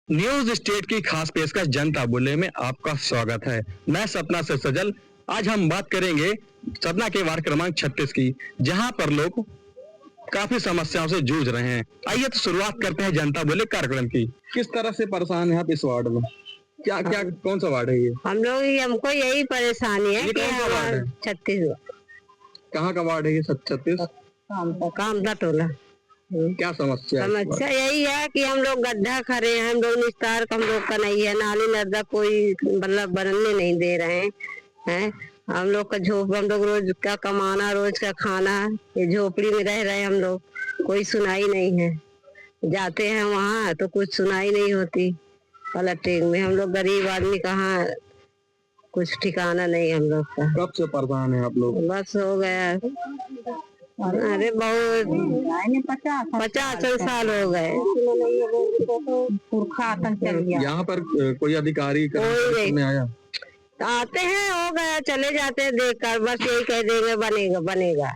News state की खास पेशकश जनता बोले में आपका स्वागत है। मैं सपना से सजल। आज हम बात करेंगे सतना के वार्ड क्रमांक 36 की, जहां पर लोग काफी समस्याओं से जूझ रहे हैं। आइए तो शुरुआत करते हैं जनता बोले कार्यक्रम की। किस तरह से परेशान है आप इस वार्ड में? क्या क्या कौन सा वार्ड है ये? हम लोग हमको यही परेशानी है ये कि कौन सा वार्ड है? 36 कहाँ का वार्ड है ये? 36 कामदा टोला। क्या समस्या है? समस्या यही है कि हम लोग गड्ढा खड़े हैं, हम लोग निस्तार हम लोग का नहीं है, नाली नर्दा कोई मतलब बनने नहीं दे रहे हैं। हम लोग का हम लोग रोज का कमाना, रोज का खाना, ये झोपड़ी में रह रहे हम लोग, कोई सुनाई नहीं है। जाते हैं वहाँ तो कुछ सुनाई नहीं होती। कलेक्ट्रेट में हम लोग गरीब आदमी, कहाँ कुछ ठिकाना नहीं हम लोग का। कब से परेशान है आप लोग? बस हो गया, अरे बहुत 50 साल हो गए। यहाँ पर कोई अधिकारी में आया? आते हैं, हो गया, चले जाते हैं देख कर, बस यही कह देंगे बनेगा बनेगा।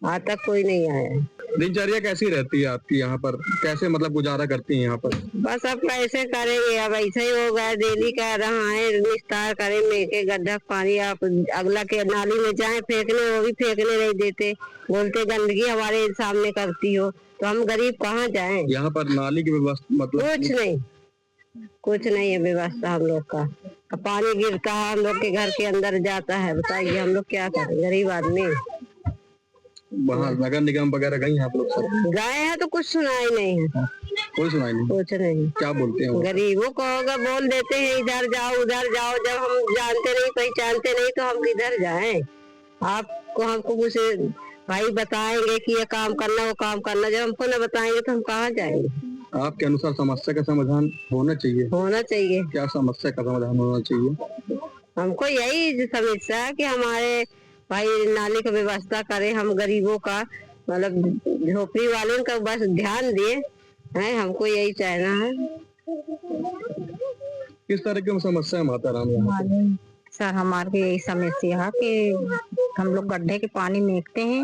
आज तक कोई नहीं आया। दिनचर्या कैसी रहती है आपकी यहाँ पर? कैसे मतलब गुजारा करती हैं यहाँ पर? बस अब कैसे करेंगे, अब ऐसे ही हो गया। डेली का रहा है, निस्तार करें मेके गड्ढा पानी, आप अगला के नाली में जाए फेंकने, वो भी फेंकने नहीं देते, बोलते गंदगी हमारे सामने करती हो। तो हम गरीब कहाँ जाएं? यहाँ पर नाली की व्यवस्था मतलब कुछ नहीं है व्यवस्था हम लोग का। पानी गिरता है, हम लोग के घर के अंदर जाता है। बताइए हम लोग क्या करें, गरीब आदमी। वहाँ नगर निगम वगैरह गई हैं आप लोग? सब गए हैं तो कुछ सुनाई नहीं है। कोई सुनाई नहीं? कुछ नहीं। क्या बोलते हैं? गरीबों को होगा, बोल देते हैं इधर जाओ उधर जाओ। जब हम जानते नहीं पहचानते नहीं तो हम किधर जाएं? आपको हमको कुछ भाई बताएंगे कि ये काम करना वो काम करना, जब हमको न बताएंगे तो हम कहाँ जाएंगे? आपके अनुसार समस्या का समाधान होना चाहिए? होना चाहिए। क्या समस्या का समाधान होना चाहिए? हमको यही समस्या है कि हमारे भाई नाली का व्यवस्था करे, हम गरीबों का मतलब झोपड़ी वालों का बस ध्यान दिए हैं, हमको यही चाहना है। किस तरह की समस्या है माता राम यहाँ? सर हमारे यही समस्या है कि हम लोग गड्ढे के पानी मेकते हैं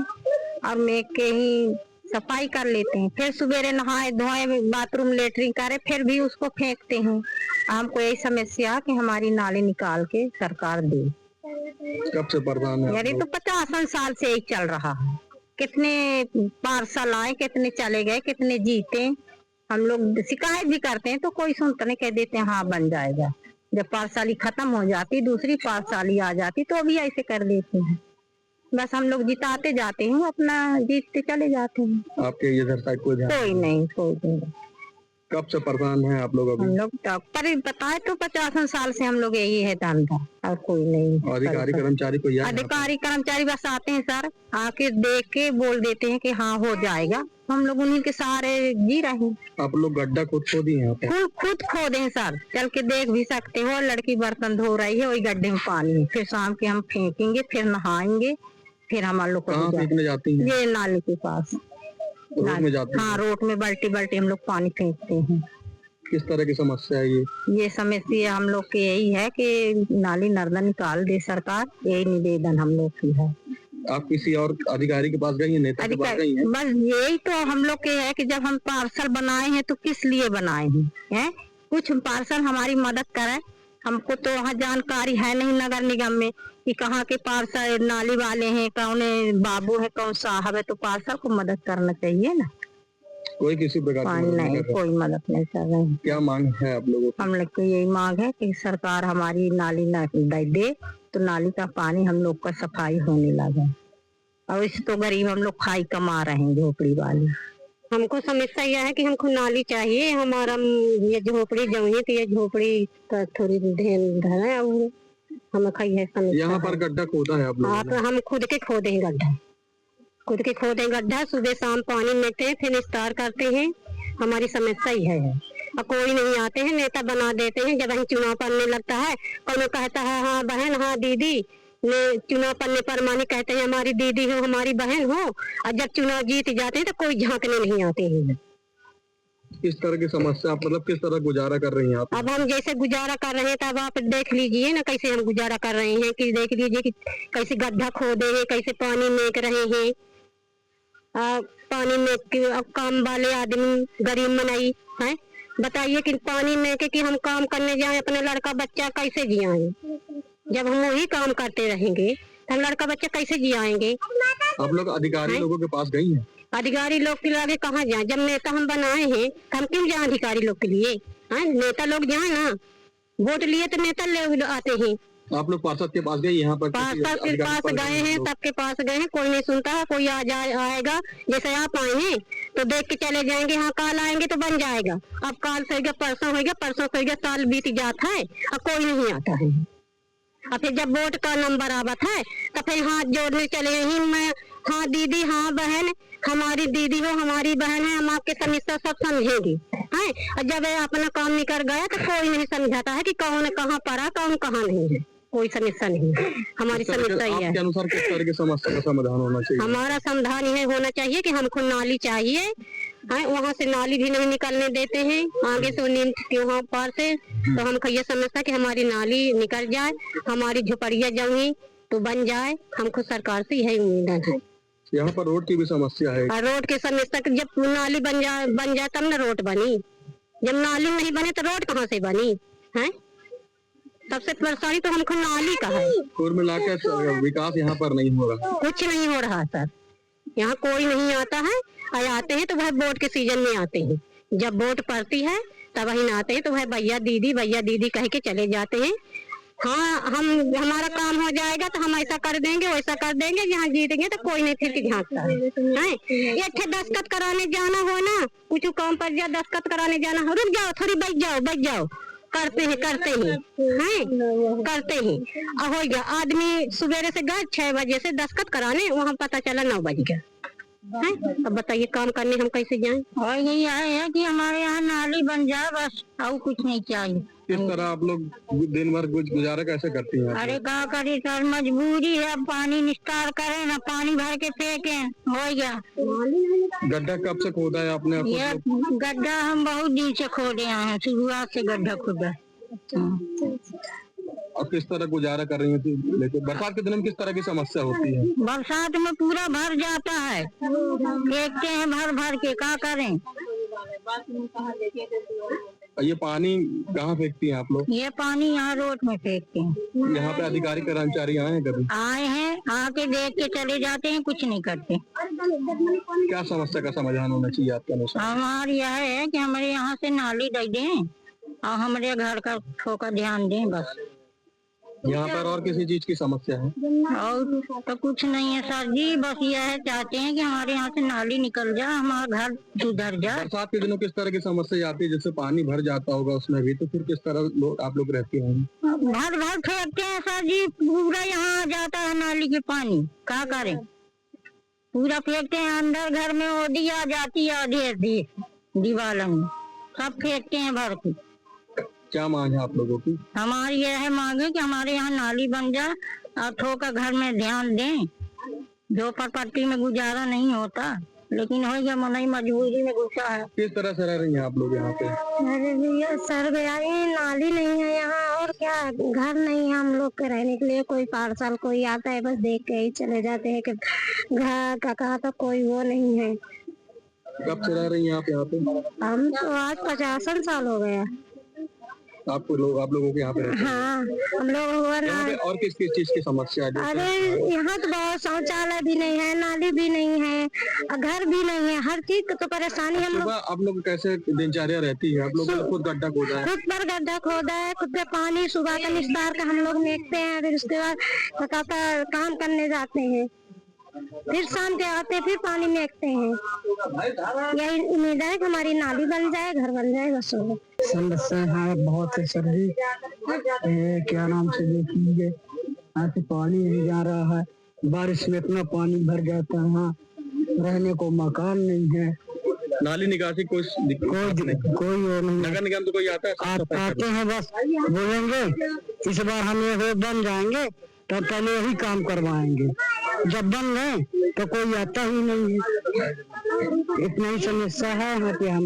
और मेक के ही सफाई कर लेते हैं, फिर सवेरे नहाए धोए बाथरूम लेटरिन करे, फिर भी उसको फेंकते हैं। हमको यही समस्या कि हमारी नाली निकाल के सरकार दे। कब से परेशान है? यार तो 50 साल से यही चल रहा है। कितने पार्सल आए, कितने चले गए, कितने जीते। हम लोग शिकायत भी करते हैं तो कोई सुनता नहीं, कह देते हैं हाँ बन जाएगा। जब पार्साली खत्म हो जाती, दूसरी पार्साली आ जाती तो भी ऐसे कर देते हैं। बस हम लोग जिताते जाते हैं, अपना जीतते चले जाते हैं। आपके इधर साइड कोई नहीं। कब से परेशान हैं आप लोग? हम लोग पर बताए तो 50 साल से हम लोग यही है धंधा, और कोई नहीं। अधिकारी कर्मचारी कोई? अधिकारी कर्मचारी बस आते हैं सर, आके देख के बोल देते हैं कि हाँ हो जाएगा। हम लोग उन्हीं के सहारे जी रहे हैं। आप लोग गड्ढा खुद खोदी हैं? खुद खोदे हैं सर, चल के देख भी सकते हो। लड़की बर्तन धो रही है, वही गड्ढे में पानी है, फिर शाम के हम फेंकेंगे, फिर नहाएंगे, फिर हमारे लोग कहाँ फेंकने जाती हैं? ये नाली के पास। रोड में जाते हैं? हाँ, रोड में बाल्टी बाल्टी हम लोग पानी फेंकते हैं। किस तरह की समस्या है ये समस्या हम लोग की यही है कि नाली नर्दा निकाल दे सरकार, यही निवेदन हम लोग की है। आप किसी और अधिकारी के पास गई हैं, नेता के पास गई हैं? बस यही तो हम लोग के है कि जब हम पार्सल बनाए हैं तो किस लिए बनाए हैं? कुछ पार्सल हमारी मदद करे। हमको तो वहाँ जानकारी है नहीं नगर निगम में कि कहाँ के पार्सल नाली वाले हैं, कौन बाबू है, कौन साहब है, तो पार्सल को मदद करना चाहिए ना। कोई किसी प्रकार की नहीं, कोई मदद नहीं कर रहे हैं। क्या मांग है आप लोगों की? हम लोग की यही मांग है कि सरकार हमारी नाली दे तो नाली का पानी हम लोग का सफाई होने लगा। और इस तो गरीब हम लोग खाई कमा रहे हैं, झोपड़ी वाले। हमको समस्या यह है कि हमको नाली चाहिए। हमारा ये झोपड़ी जो है तो ये झोपड़ी का थोड़ी ध्यान है, और हमें खाई है समस्या। यहाँ पर गड्ढा खोदा है आप लोगों ने? हम खुद के खोदे हैं गड्ढा, खुद के खोदे गड्ढा, सुबह शाम पानी मेते हैं, फिर निस्तार करते हैं। हमारी समस्या ही है। और कोई नहीं आते हैं, नेता बना देते हैं। जब हम चुनाव पड़ने लगता है, कौन कहता है हाँ बहन, हाँ दीदी, ने चुनाव पड़ने पर माने कहते हैं हमारी दीदी हो, हमारी बहन हो, और जब चुनाव जीत जाते हैं तो कोई झांकने नहीं आते हैं। इस तरह की समस्या आप मतलब किस तरह गुजारा कर रही हैं आप? अब हम जैसे गुजारा कर रहे हैं तब आप देख लीजिए ना कैसे हम गुजारा कर रहे हैं, कि देख लीजिए कि कैसे गड्ढा खोदे हैं, कैसे पानी मेक रहे हैं। पानी में काम वाले आदमी गरीब मनाई है, बताइए कि पानी में कि हम काम करने जाए, अपने लड़का बच्चा कैसे जियाएंगे? जब हम वही काम करते रहेंगे तो हम लड़का बच्चा कैसे जियाएंगे? आप लोग अधिकारी लोगों के पास गई हैं? अधिकारी लोग के आगे कहाँ जाए? जब नेता हम बनाए हैं तो हम क्यों जाए अधिकारी लोग के लिए? नेता लोग जाए ना, वोट लिए तो नेता लोग आते हैं। आप लोग पार्षद के पास गए? यहाँ पर पार्षद के पास गए हैं, सबके पास गए हैं, कोई नहीं सुनता है। कोई आएगा जैसे आप आए हैं तो देख के चले जाएंगे, हाँ काल आएंगे तो बन जाएगा। अब काल से हो गया, परसों हो गया, परसों से हो गया, साल बीत जाता है, अब कोई नहीं आता है। और फिर जब वोट का नंबर आवत है तो फिर हाथ जोड़ने चले ही, मैं हाँ दीदी, हाँ बहन, हमारी दीदी हो, हमारी बहन है, हम आपके समस्या सब समझेंगे है। और जब अपना काम निकल गया तो कोई नहीं समझाता है कि कौन कहाँ पड़ा, कौन कहाँ नहीं है। कोई समस्या नहीं है, हमारी समस्या ही है। आपके अनुसार किस तरह की समस्या का समाधान होना चाहिए? हमारा समाधान यह होना चाहिए कि हमको नाली चाहिए है, वहाँ से नाली भी नहीं निकलने देते हैं, आगे से नीम के वहाँ पार से। तो हमको ये समस्या कि हमारी नाली निकल जाए, हमारी झोपड़िया जमी तो बन जाए, हमको सरकार से यही उम्मीद है। यहाँ पर रोड की भी समस्या है। रोड की समस्या, जब नाली बन जाए तब ना रोड बनी। जब नाली नहीं बने तो रोड कहाँ से बनी है? सबसे परेशानी तो हमको नाली का है। कुल मिलाकर विकास यहाँ पर नहीं हो रहा, कुछ नहीं हो रहा सर। यहाँ कोई नहीं आता है, और आते हैं तो वह वोट के सीजन में आते हैं। जब वोट पड़ती है तब वही आते हैं तो वह भैया दीदी कह के चले जाते हैं। हाँ हमारा काम हो जाएगा तो हम ऐसा कर देंगे, वैसा कर देंगे, यहाँ जीतेंगे तो कोई नहीं फिर झांकता है। ये दस्तखत कराने जाना हो ना, कुछ काम पर जा दस्तखत कराने जाना हो, रुक जाओ थोड़ी, बैठ जाओ, करते हैं करते हैं। हो गया, आदमी सवेरे से गए 6 बजे से दस्तखत कराने, वहाँ पता चला 9 बज गया। अब बताइए काम करने हम कैसे जाएं? और यही है कि हमारे यहाँ नाली बन जाए बस, और कुछ नहीं चाहिए। किस तरह आप लोग दिन भर गुजारा कैसे करती हैं? अरे क्या करी सर, मजबूरी है, पानी निस्तार करें ना, पानी भर के फेंके, हो गया। गड्ढा कब से खोदा है आपने? ये गड्ढा हम बहुत दिन से खोदे हैं, शुरुआत से गड्ढा खोदा। अब किस तरह गुजारा कर रही हैं? लेकिन बरसात के दिन में किस तरह की समस्या होती है? बरसात में पूरा भर जाता है, फेंकते हैं भर के, क्या करें? ये पानी कहाँ फेंकती हैं आप लोग? ये पानी यहाँ रोड में फेंकते हैं। यहाँ पे अधिकारी कर्मचारी आए हैं कभी? आए हैं, आके देख के चले जाते हैं, कुछ नहीं करते। क्या समस्या का समाधान होना चाहिए आपके अनुसार? हमारी यह है कि हमारे यहाँ से नाली दे दें और हमारे घर का थोड़ा ध्यान दें बस। यहाँ पर और किसी चीज की समस्या है? और तो कुछ नहीं है सर जी, बस यह है, चाहते हैं कि हमारे यहाँ से नाली निकल जाए, हमारा घर सुधर जाए। बरसात के दिनों किस तरह की समस्या आती है? जैसे पानी भर जाता होगा उसमें भी, तो फिर किस तरह आप लोग रहते होंगे? भर फेंकते हैं सर जी, पूरा यहाँ आ जाता है नाली के पानी, क्या करें? पूरा फेंकते हैं, अंदर घर में ओडी आ जाती है, आधी दीवार में सब फेंकते हैं भर के। क्या मांग है आप लोगों की? हमारी यह है मांगे कि हमारे यहाँ नाली बन जाए और थोड़ा घर में ध्यान दें। झोपड़पट्टी में गुजारा नहीं होता, लेकिन हो गया, मनाई मजबूरी में घुसा है। किस तरह से रह रही हैं आप लोग यहाँ पे? अरे भैया सर गया, नाली नहीं है यहाँ, और क्या, घर नहीं है हम लोग के रहने के लिए। कोई पार्सल कोई आता है बस देख के ही चले जाते हैं कि घर का कहा तो कोई वो नहीं है। कब से रह रही हैं आप यहाँ पे? हम तो आज 50 साल हो गया। आप लोगों के यहाँ पे रहते हैं? हाँ, हम लोग हुआ ना। और किस किस चीज की समस्या है? अरे यहाँ तो बहुत, शौचालय भी नहीं है, नाली भी नहीं है, घर भी नहीं है, हर चीज तो परेशानी। हम लोग आप लोग कैसे दिनचर्या रहती है? आप लोग खुद गड्ढा खोदा है? खुद पर गड्ढा खोदा है, खुद पे पानी सुबह का निस्तार का हम लोग देखते हैं, फिर उसके बाद काम करने जाते हैं, फिर शाम के आते फिर पानी मेंकते हैं। यही उम्मीद है कि हमारी नाली बन जाए, घर बन जाए, बस हो। समस्या है बहुत है सर जी। क्या नाम से देखिए, यहाँ से पानी नहीं जा रहा है, बारिश में इतना पानी भर जाता है, यहाँ रहने को मकान नहीं है। नाली निकासी कोई कोई वो नहीं। नगर निगम तो कोई आता है? आते हैं बस बोलेंगे इस बार हम ये बन जाएंगे, तो पहले ही काम करवाएंगे, जब बन गए तो कोई आता ही नहीं है। इतना ही समस्या है यहाँ पे हम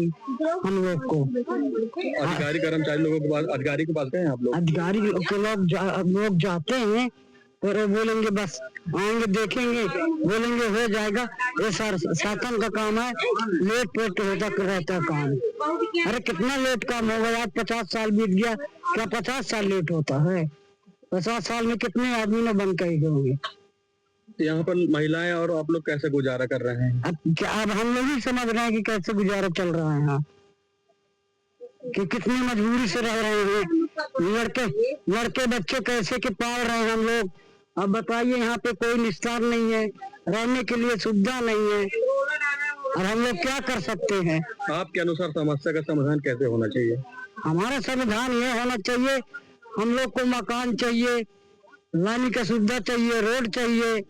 लोग को। अधिकारी कर्मचारी लोगों के पास, अधिकारी के पास गए हैं आप लोग? अधिकारी के लोग जाते हैं और वो बोलेंगे बस आएंगे देखेंगे, बोलेंगे हो जाएगा। ये शासन का काम है, लेट पेट होता रहता है काम। अरे कितना लेट काम होगा यार, 50 साल बीत गया, क्या 50 साल लेट होता है? 50 साल में कितने आदमी ने बंद कर होंगे। यहाँ पर महिलाएं और आप लोग कैसे गुजारा कर रहे हैं? अब हम लोग ही समझ रहे हैं कि कैसे गुजारा चल रहा है यहाँ, कि कितनी मजबूरी से रह रहे हैं। लड़के बच्चे कैसे के पाल रहे हैं हम लोग। अब बताइए, यहाँ पे कोई निस्तार नहीं है, रहने के लिए सुविधा नहीं है, और हम लोग क्या कर सकते हैं? आपके अनुसार समस्या का समाधान कैसे होना चाहिए? हमारा समाधान ये होना चाहिए, हम लोग को मकान चाहिए, लाने का सुविधा चाहिए, रोड चाहिए,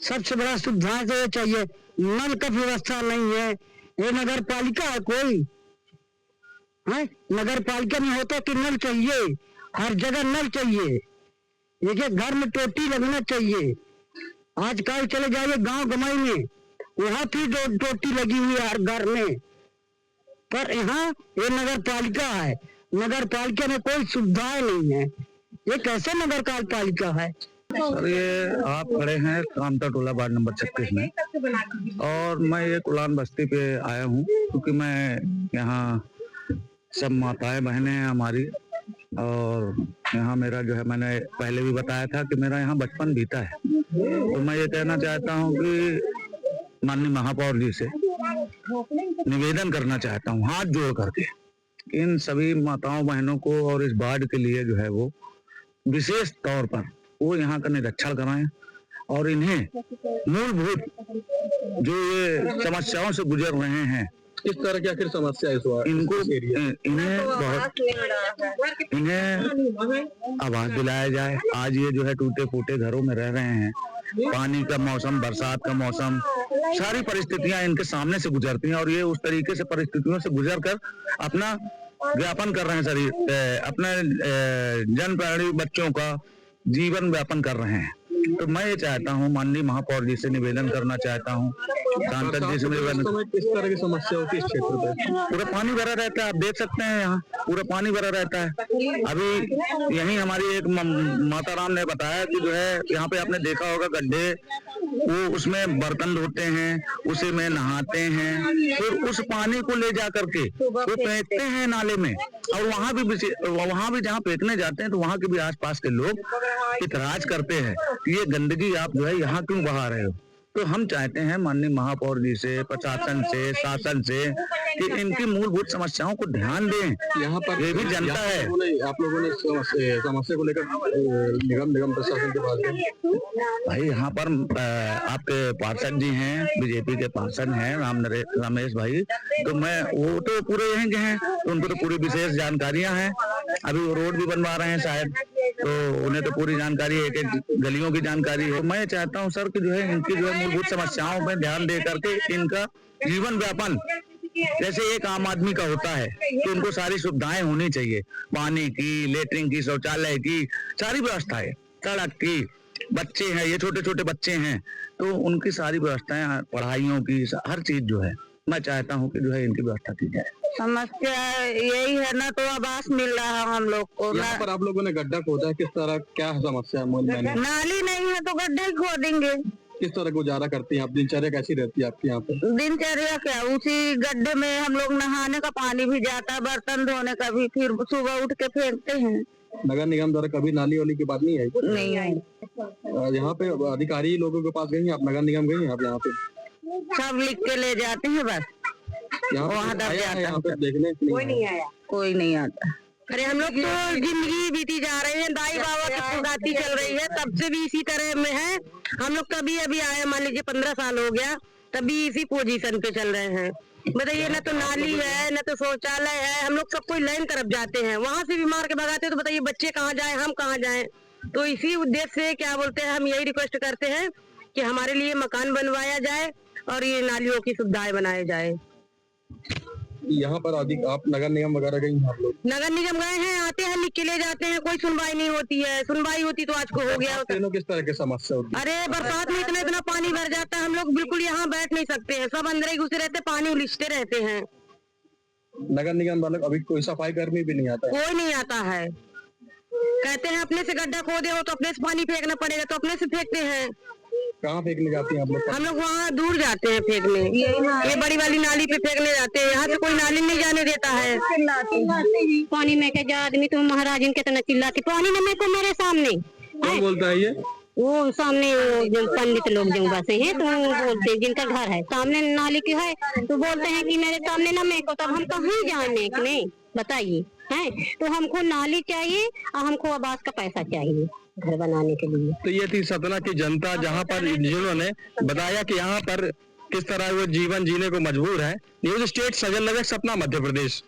सबसे बड़ा सुविधा तो ये चाहिए। नल का व्यवस्था नहीं है। ये नगर पालिका है कोई है? नगर पालिका में होता कि नल चाहिए, हर जगह नल चाहिए, एक एक घर में टोटी लगना चाहिए। आजकल चले जाइए गांव गमाई में, वहाँ भी टोटी लगी हुई है हर घर में। पर यहाँ ये नगर पालिका है, नगर पालिका में कोई सुविधाएं नहीं है। ये कैसे नगर पालिका है? सर, ये आप खड़े हैं कामता टोला वार्ड नंबर 36 में, और मैं ये कुलान बस्ती पे आया हूँ क्योंकि मैं यहाँ सब माताएं बहनें हैं हमारी, और यहाँ मेरा जो है, मैंने पहले भी बताया था कि मेरा यहाँ बचपन बीता है। तो मैं ये कहना चाहता हूँ कि माननीय महापौर जी से निवेदन करना चाहता हूँ हाथ जोड़ करके, इन सभी माताओं बहनों को और इस वार्ड के लिए जो है वो विशेष तौर पर वो यहाँ का निरीक्षण कराएं, और इन्हें मूलभूत जो ये समस्याओं से गुजर रहे हैं, किस तरह की आखिर समस्या है इस बार? इनको इन्हें आवाज दिलाया जाए। आज ये जो है टूटे फूटे घरों में रह रहे हैं, पानी का मौसम, बरसात का मौसम, सारी परिस्थितियां इनके सामने से गुजरती हैं, और ये उस तरीके से परिस्थितियों से गुजर कर अपना व्यापन कर रहे हैं, अपने जन प्राणी बच्चों का जीवन व्यापन कर रहे हैं। तो मैं ये चाहता हूँ, माननीय महापौर जी से निवेदन करना चाहता हूँ, सांसद जी से निवेदन। किस तरह की समस्या होती है इस क्षेत्र पे? पूरा पानी भरा रहता है, आप देख सकते हैं यहाँ पूरा पानी भरा रहता है। अभी यही हमारी एक माता राम ने बताया कि जो है यहाँ पे आपने देखा होगा गड्ढे, वो उसमें बर्तन धोते हैं, उसी में नहाते हैं, फिर उस पानी को ले जा करके वो फेंकते हैं नाले में, और वहाँ भी जहाँ फेंकने जाते हैं तो वहाँ के भी आसपास के लोग इतराज करते हैं कि ये गंदगी आप जो है यहाँ क्यों बहा रहे हो। तो हम चाहते हैं माननीय महापौर जी से, प्रशासन से, शासन से कि इनकी मूलभूत समस्याओं को ध्यान दें। यहाँ पर ये भी जनता है। आप लोगों ने समस्या को लेकर निगम प्रशासन के पास गए? भाई यहाँ पर आपके पार्षद जी हैं, बीजेपी के पार्षद हैं रमेश भाई, तो वो तो पूरे यहीं के हैं, तो उनको तो पूरी विशेष जानकारियां हैं। अभी वो रोड भी बनवा रहे हैं शायद, तो उन्हें तो पूरी जानकारी, एक एक गलियों की जानकारी है। मैं चाहता हूँ सर कि जो है इनकी जो है मूलभूत समस्याओं पर ध्यान दे करके इनका जीवन व्यापन जैसे एक आम आदमी का होता है, तो उनको सारी सुविधाएं होनी चाहिए, पानी की, लेटरिन की, शौचालय की, सारी व्यवस्थाएं, सड़क की, बच्चे हैं, ये छोटे छोटे बच्चे हैं, तो उनकी सारी व्यवस्थाएं, पढ़ाइयों की, हर चीज जो है मैं चाहता हूँ कि जो है इनकी व्यवस्था की जाए। समस्या यही है ना, तो आवास मिल रहा है हम लोग को। यहाँ पर आप लोगों ने गड्ढा खोदा है, किस तरह, क्या समस्या है? नाली नहीं है तो गड्ढे खोदेंगे। किस तरह गुजारा करती हैं आप? दिनचर्या कैसी रहती है आपकी यहाँ पे? दिनचर्या क्या, उसी गड्ढे में हम लोग नहाने का पानी भी जाता है, बर्तन धोने का भी, फिर सुबह उठ के फेंकते हैं। नगर निगम द्वारा कभी नाली वाली की बात नहीं आई? नहीं आई। यहाँ पे अधिकारी लोगों के पास गई हैं आप? नगर निगम गई हैं आप यहाँ पे? सब लिख के ले जाते हैं, बस वहाँ दब जाता है। देखने कोई नहीं आया, कोई नहीं आता। अरे हम लोग तो जिंदगी बीती जा रहे हैं, दाई बाबा की पुगाती चल रही है, तब से भी इसी तरह में है। हम लोग कभी अभी आए, मान लीजिए 15 साल हो गया, तभी इसी पोजीशन पे चल रहे हैं। बताइए, ना तो नाली है, ना तो शौचालय है, हम लोग सब कोई लाइन तरफ जाते हैं, वहाँ से भी मार के भगाते हैं। तो बताइए बच्चे कहाँ जाए, हम कहाँ जाए? तो इसी उद्देश्य से क्या बोलते हैं, हम यही रिक्वेस्ट करते हैं कि हमारे लिए मकान बनवाया जाए और ये नालियों की सुविधाएं बनाए जाए। यहाँ पर आप नगर निगम वगैरह गई हैं आप लोग? नगर निगम गए हैं, आते हैं, लिख के ले जाते हैं, कोई सुनवाई नहीं होती है। सुनवाई होती तो आज को हो गया होता। किस तरह की समस्या होती है? अरे बरसात में इतना पानी भर जाता है, हम लोग बिल्कुल यहाँ बैठ नहीं सकते हैं, सब अंदर ही घुसे रहते, पानी उलिझते रहते हैं। नगर निगम वाले अभी कोई सफाई कर्मी भी नहीं आता है? कोई नहीं आता है। कहते हैं अपने से गड्ढा खोदे हो तो अपने से पानी फेंकना पड़ेगा, तो अपने से फेंकते हैं। कहाँ फेंकने जाती हैं आप लोग? हम लोग वहाँ दूर जाते हैं फेंकने, ये बड़ी वाली नाली पे फेंकने जाते हैं, यहाँ से कोई नाली नहीं जाने देता है। पानी में के जो आदमी तुम महाराज इनके तो न चिल्लाती, पानी न में को मेरे सामने कौन बोलता है ये? वो सामने जो पंडित लोग जो बसे हैं तो वो बोलते हैं, जिनका घर है सामने नाली की है, तो बोलते हैं कि मेरे सामने न मेरे को, तब हम कहाँ जाने के नहीं बताइए हैं। तो हमको नाली चाहिए और हमको आवास का पैसा चाहिए घर बनाने के लिए। तो ये थी सतना की जनता, जहां पर जिन्होंने बताया कि यहाँ पर किस तरह वो जीवन जीने को मजबूर है। न्यूज स्टेट सजल नगर, सतना, मध्य प्रदेश।